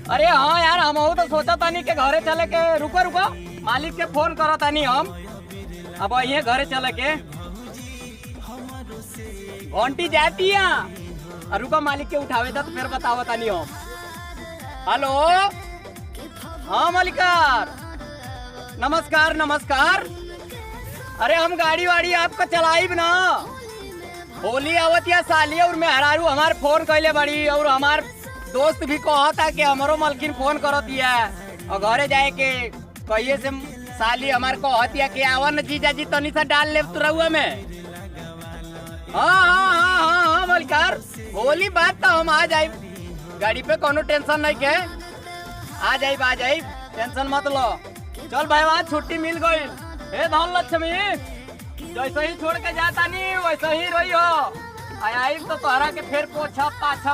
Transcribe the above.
अरे हाँ यार, हम तो सोचा तानी के घरे चले के। रुको रुको, मालिक के फोन करो तानी हम। अब ये घरे चले के घंटी जाती है। रुको मालिक के उठावे था तो फिर बताओ तानी हम। हेलो, हाँ मालिकार, नमस्कार नमस्कार। अरे हम गाड़ी वाड़ी आपका चलाइब ना। होली आवत या साली और मैं हरारू हमार फोन कैले बड़ी, और हमार दोस्त भी कहता कि हमारो मलकिन फोन करो दिया और घरे जाए के कहिए से साली हमार कहतिया कि आवा न जीजा जी तनी सा डाल ले तू रहुआ में। हाँ मलिकार, होली बात तो हम आ जाए। गाड़ी पे कोनो टेंशन नहीं के, आ जाए टेंशन मत लो। चल भाई, वहाँ छुट्टी मिल गई। हे धन लक्ष्मी, जैसे ही छोड़ के जाता नहीं वैसे ही रही हो। आई तो तोहरा के फिर पोछा पाछा